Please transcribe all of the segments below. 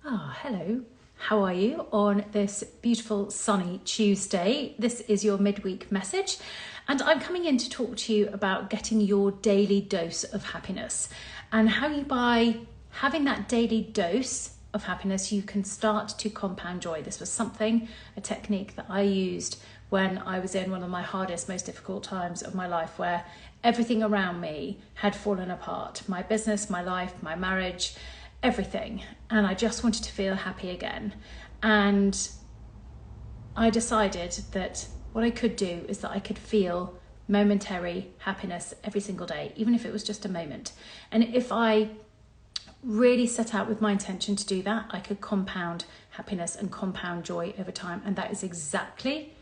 Hello. How are you on this beautiful sunny Tuesday? This is your midweek message, and I'm coming in to talk to you about getting your daily dose of happiness and how you, by having that daily dose of happiness, you can start to compound joy. This was a technique that I used when I was in one of my hardest, most difficult times of my life, where everything around me had fallen apart. My business, my life, my marriage, everything, and I just wanted to feel happy again. And I decided that what I could do is that I could feel momentary happiness every single day, even if it was just a moment. And if I really set out with my intention to do that, I could compound happiness and compound joy over time. And that is exactly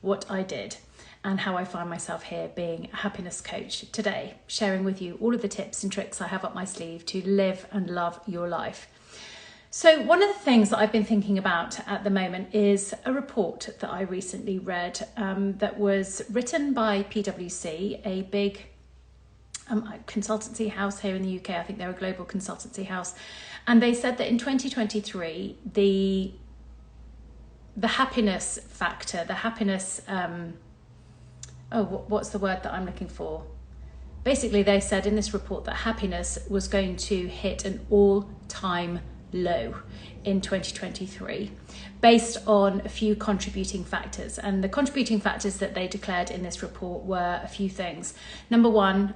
what I did, and how I find myself here being a happiness coach today, sharing with you all of the tips and tricks I have up my sleeve to live and love your life. So one of the things that I've been thinking about at the moment is a report that I recently read that was written by PwC, a big consultancy house here in the UK. I think they're a global consultancy house. And they said that in 2023, the happiness factor, the happiness... what's the word that I'm looking for? Basically, they said in this report that happiness was going to hit an all-time low in 2023, based on a few contributing factors. And the contributing factors that they declared in this report were a few things. Number one,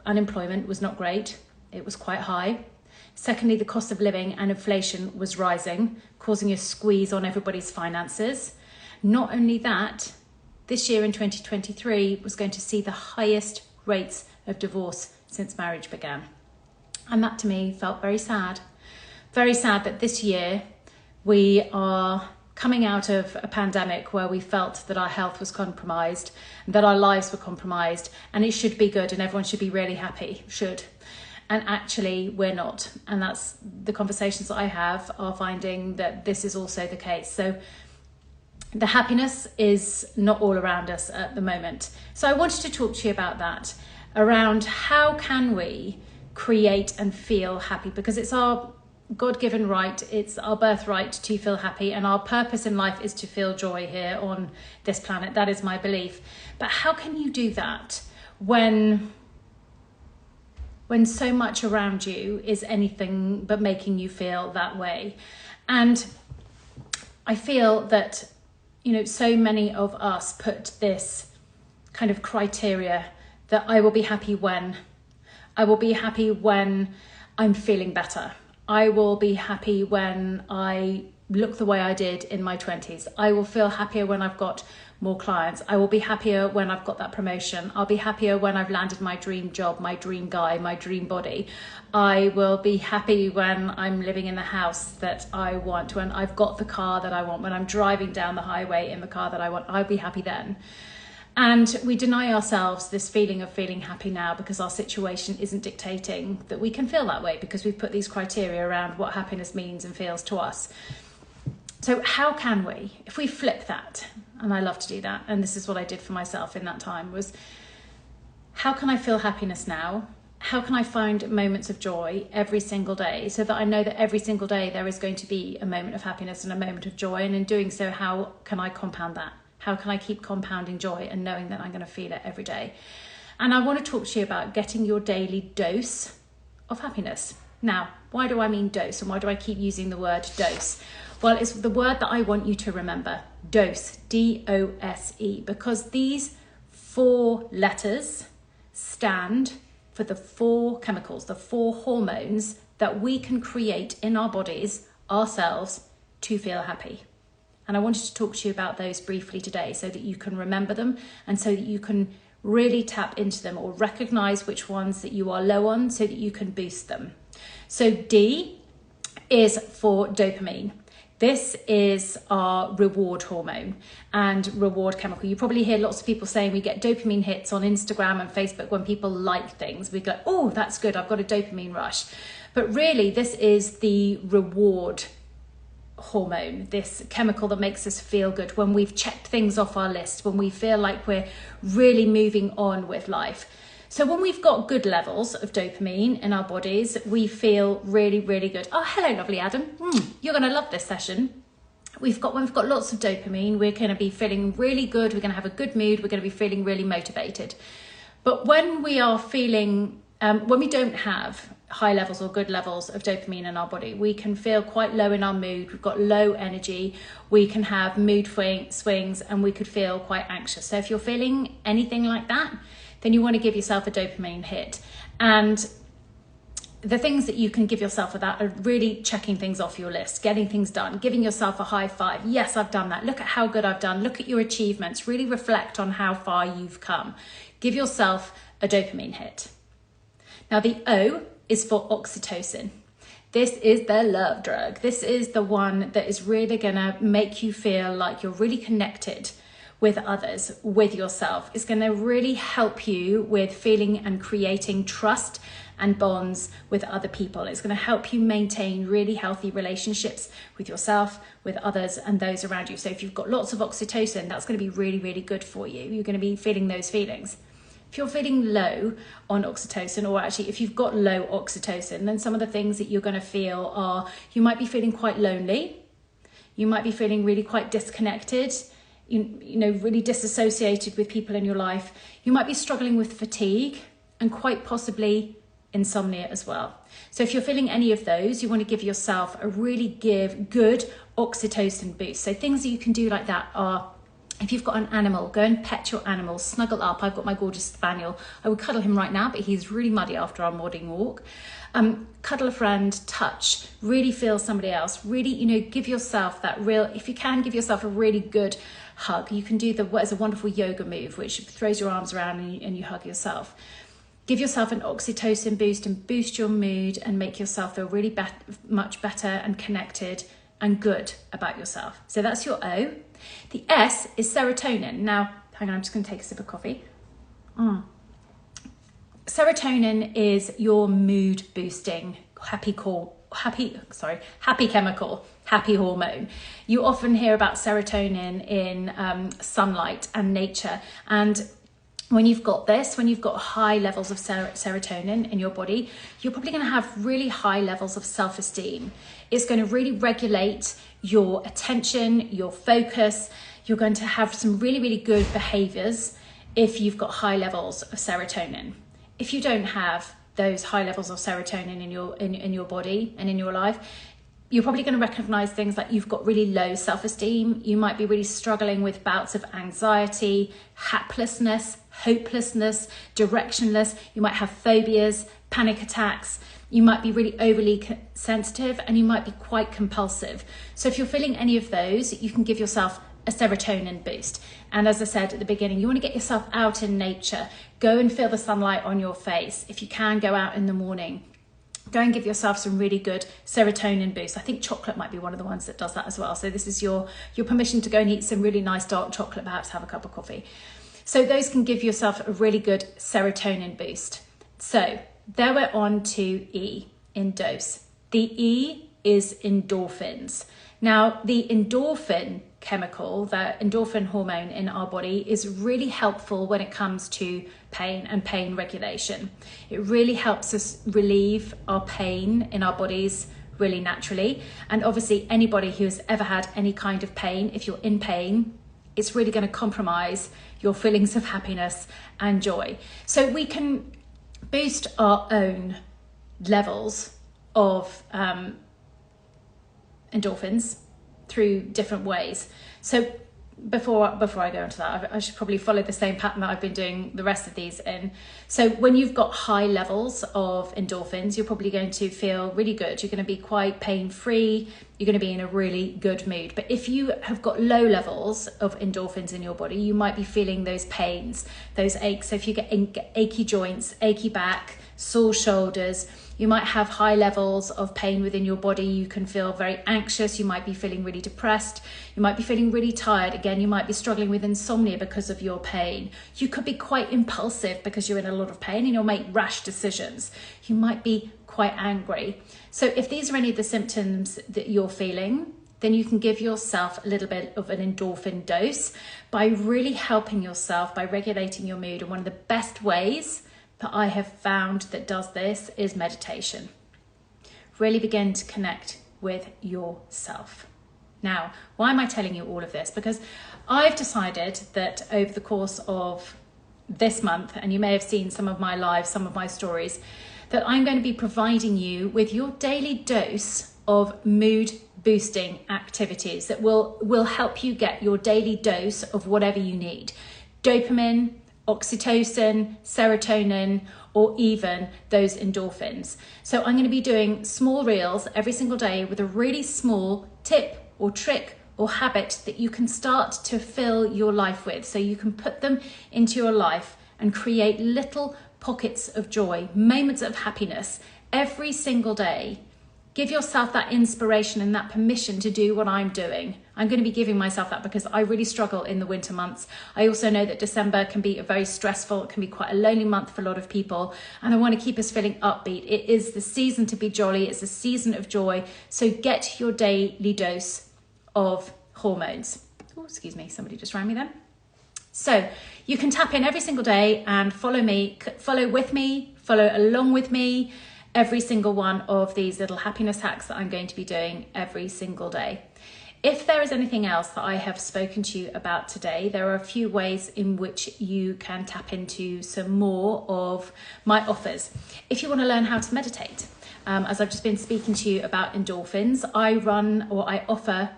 unemployment was not great. It was quite high. Secondly, the cost of living and inflation was rising, causing a squeeze on everybody's finances. Not only that, this year in 2023 was going to see the highest rates of divorce since marriage began. And that to me felt very sad. Very sad that this year we are coming out of a pandemic where we felt that our health was compromised, that our lives were compromised, and it should be good and everyone should be really happy, And actually we're not. And that's the conversations that I have are finding that this is also the case. So the happiness is not all around us at the moment. So I wanted to talk to you about that, around how can we create and feel happy, because it's our God-given right, it's our birthright to feel happy, and our purpose in life is to feel joy here on this planet. That is my belief. But how can you do that when so much around you is anything but making you feel that way? And I feel that so many of us put this kind of criteria that I will be happy when. I will be happy when I'm feeling better. I will be happy when I look the way I did in my 20s. I will feel happier when I've got more clients. I will be happier when I've got that promotion. I'll be happier when I've landed my dream job, my dream guy, my dream body. I will be happy when I'm living in the house that I want, when I've got the car that I want, when I'm driving down the highway in the car that I want. I'll be happy then. And we deny ourselves this feeling of feeling happy now because our situation isn't dictating that we can feel that way, because we've put these criteria around what happiness means and feels to us. So how can we, if we flip that, and I love to do that, and this is what I did for myself in that time, was how can I feel happiness now? How can I find moments of joy every single day, so that I know that every single day there is going to be a moment of happiness and a moment of joy? And in doing so, how can I compound that? How can I keep compounding joy and knowing that I'm going to feel it every day? And I want to talk to you about getting your daily dose of happiness. Now, why do I mean dose, and why do I keep using the word dose? Well, it's the word that I want you to remember, dose, D-O-S-E, because these 4 letters stand for the 4 chemicals, the 4 hormones that we can create in our bodies ourselves to feel happy. And I wanted to talk to you about those briefly today, so that you can remember them and so that you can really tap into them, or recognize which ones that you are low on so that you can boost them. So D is for dopamine. This is our reward hormone and reward chemical. You probably hear lots of people saying we get dopamine hits on Instagram and Facebook when people like things. We go, oh, that's good, I've got a dopamine rush. But really, this is the reward hormone, this chemical that makes us feel good when we've checked things off our list, when we feel like we're really moving on with life. So when we've got good levels of dopamine in our bodies, we feel really, really good. Oh, hello, lovely Adam. You're going to love this session. When we've got lots of dopamine, we're going to be feeling really good. We're going to have a good mood. We're going to be feeling really motivated. But when we are feeling, when we don't have high levels or good levels of dopamine in our body, we can feel quite low in our mood. We've got low energy. We can have mood swings, and we could feel quite anxious. So if you're feeling anything like that, then you want to give yourself a dopamine hit. And the things that you can give yourself for that are really checking things off your list, getting things done, giving yourself a high five. Yes, I've done that. Look at how good I've done. Look at your achievements. Really reflect on how far you've come. Give yourself a dopamine hit. Now the O is for oxytocin. This is the love drug. This is the one that is really gonna make you feel like you're really connected with others, with yourself. It's going to really help you with feeling and creating trust and bonds with other people. It's going to help you maintain really healthy relationships with yourself, with others, and those around you. So if you've got lots of oxytocin, that's going to be really, really good for you. You're going to be feeling those feelings. If you're feeling low on oxytocin, or actually if you've got low oxytocin, then some of the things that you're going to feel are, you might be feeling quite lonely. You might be feeling really quite disconnected. You know, really disassociated with people in your life. You might be struggling with fatigue and quite possibly insomnia as well. So if you're feeling any of those, you want to give yourself a really good oxytocin boost. So things that you can do like that are, if you've got an animal, go and pet your animal, snuggle up. I've got my gorgeous spaniel. I would cuddle him right now, but he's really muddy after our morning walk. Cuddle a friend, touch, really feel somebody else, really, you know, give yourself that real, if you can, give yourself a really good hug. You can do what is a wonderful yoga move, which throws your arms around and you hug yourself. Give yourself an oxytocin boost and boost your mood and make yourself feel really much better and connected and good about yourself. So that's your O. The S is serotonin. Now, hang on, I'm just going to take a sip of coffee. Serotonin is your mood boosting happy chemical, happy hormone. You often hear about serotonin in sunlight and nature. And when you've got this, when you've got high levels of serotonin in your body, you're probably going to have really high levels of self-esteem. It's going to really regulate your attention, your focus. You're going to have some really, really good behaviors if you've got high levels of serotonin. If you don't have those high levels of serotonin in your body and in your life, you're probably going to recognize things like you've got really low self-esteem. You might be really struggling with bouts of anxiety, haplessness, hopelessness, directionless. You might have phobias, panic attacks. You might be really overly sensitive, and you might be quite compulsive. So if you're feeling any of those, you can give yourself a serotonin boost. And as I said at the beginning, you want to get yourself out in nature. Go and feel the sunlight on your face. If you can, go out in the morning. Go and give yourself some really good serotonin boost. I think chocolate might be one of the ones that does that as well. So this is your permission to go and eat some really nice dark chocolate, perhaps have a cup of coffee. So those can give yourself a really good serotonin boost. So there we're on to E in dose. The E is endorphins. Now, the endorphin chemical, the endorphin hormone in our body, is really helpful when it comes to pain and pain regulation. It really helps us relieve our pain in our bodies really naturally. And obviously anybody who has ever had any kind of pain, if you're in pain, it's really going to compromise your feelings of happiness and joy. So we can boost our own levels of endorphins through different ways. So before I go into that, I should probably follow the same pattern that I've been doing the rest of these in. So when you've got high levels of endorphins, you're probably going to feel really good. You're going to be quite pain-free. You're going to be in a really good mood. But if you have got low levels of endorphins in your body, you might be feeling those pains, those aches. So if you get achy joints, achy back, sore shoulders, you might have high levels of pain within your body. You can feel very anxious. You might be feeling really depressed. You might be feeling really tired. Again, you might be struggling with insomnia because of your pain. You could be quite impulsive because you're in a lot of pain and you'll make rash decisions. You might be quite angry. So if these are any of the symptoms that you're feeling, then you can give yourself a little bit of an endorphin dose by really helping yourself, by regulating your mood. And one of the best ways that I have found that does this is meditation. Really begin to connect with yourself. Now, why am I telling you all of this? Because I've decided that over the course of this month, and you may have seen some of my lives, some of my stories, that I'm going to be providing you with your daily dose of mood boosting activities that will help you get your daily dose of whatever you need. Dopamine, oxytocin, serotonin, or even those endorphins. So I'm going to be doing small reels every single day with a really small tip or trick or habit that you can start to fill your life with. So you can put them into your life and create little pockets of joy, moments of happiness every single day. Give yourself that inspiration and that permission to do what I'm doing. I'm going to be giving myself that because I really struggle in the winter months. I also know that December can be a very stressful, it can be quite a lonely month for a lot of people. And I want to keep us feeling upbeat. It is the season to be jolly. It's the season of joy. So get your daily dose of hormones. Oh, excuse me, somebody just rang me then. So you can tap in every single day and follow along with me every single one of these little happiness hacks that I'm going to be doing every single day. If there is anything else that I have spoken to you about today, there are a few ways in which you can tap into some more of my offers. If you want to learn how to meditate, as I've just been speaking to you about endorphins, I offer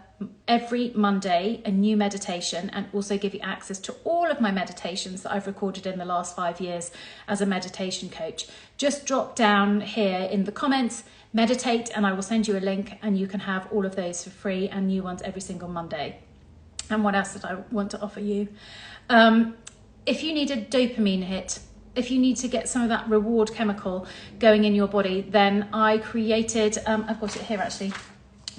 every Monday a new meditation and also give you access to all of my meditations that I've recorded in the last 5 years as a meditation coach. Just drop down here in the comments, meditate, and I will send you a link and you can have all of those for free and new ones every single Monday. And what else did I want to offer you? If you need a dopamine hit, if you need to get some of that reward chemical going in your body, then I created, I've got it here actually.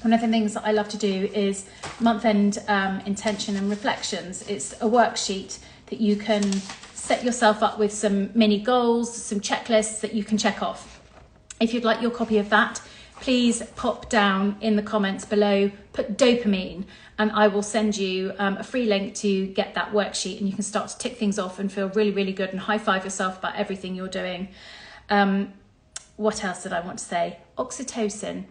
One of the things that I love to do is month-end intention and reflections. It's a worksheet that you can set yourself up with some mini goals, some checklists that you can check off. If you'd like your copy of that, please pop down in the comments below, put dopamine, and I will send you a free link to get that worksheet, and you can start to tick things off and feel really, really good and high-five yourself about everything you're doing. What else did I want to say? Oxytocin.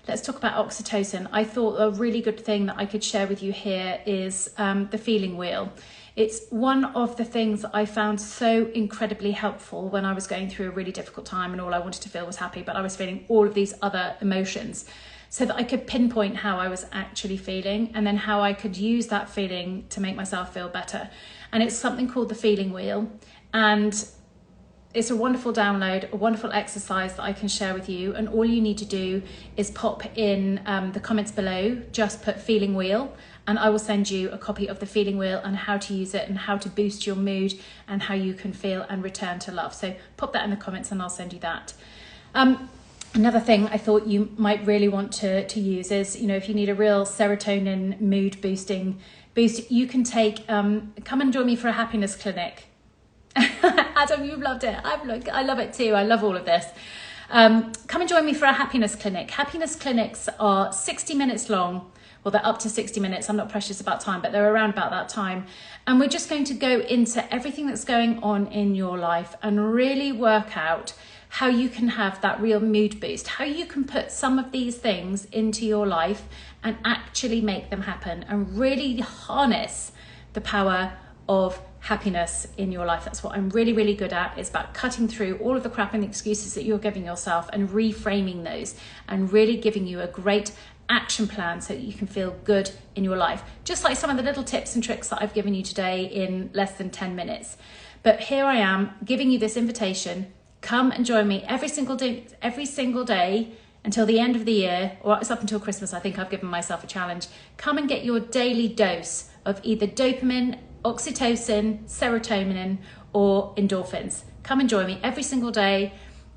Let's talk about oxytocin. I thought a really good thing that I could share with you here is the feeling wheel. It's one of the things that I found so incredibly helpful when I was going through a really difficult time and all I wanted to feel was happy, but I was feeling all of these other emotions, so that I could pinpoint how I was actually feeling and then how I could use that feeling to make myself feel better. And it's something called the feeling wheel. And it's a wonderful download, a wonderful exercise that I can share with you. And all you need to do is pop in the comments below, just put feeling wheel, and I will send you a copy of the feeling wheel and how to use it and how to boost your mood and how you can feel and return to love. So pop that in the comments and I'll send you that. Another thing I thought you might really want to use is, if you need a real serotonin mood boosting boost, you can take, come and join me for a happiness clinic. Adam, you've loved it. I love it too. I love all of this. Come and join me for a happiness clinic. Happiness clinics are 60 minutes long. Well, they're up to 60 minutes. I'm not precious about time, but they're around about that time. And we're just going to go into everything that's going on in your life and really work out how you can have that real mood boost, how you can put some of these things into your life and actually make them happen and really harness the power of happiness in your life. That's what I'm really, really good at. It's about cutting through all of the crap and the excuses that you're giving yourself and reframing those and really giving you a great action plan so that you can feel good in your life. Just like some of the little tips and tricks that I've given you today in less than 10 minutes. But here I am giving you this invitation. Come and join me every single day until the end of the year, or it's up until Christmas. I think I've given myself a challenge. Come and get your daily dose of either dopamine, oxytocin, serotonin, or endorphins. Come and join me every single day.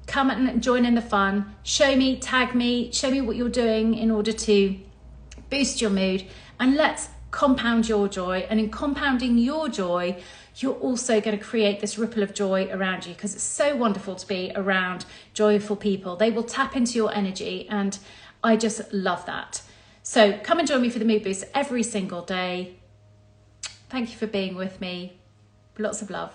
Come and join in the fun. Show me, tag me, show me what you're doing in order to boost your mood, and let's compound your joy. And in compounding your joy, you're also going to create this ripple of joy around you, because it's so wonderful to be around joyful people. They will tap into your energy, and I just love that. So come and join me for the mood boost every single day. Thank you for being with me. Lots of love.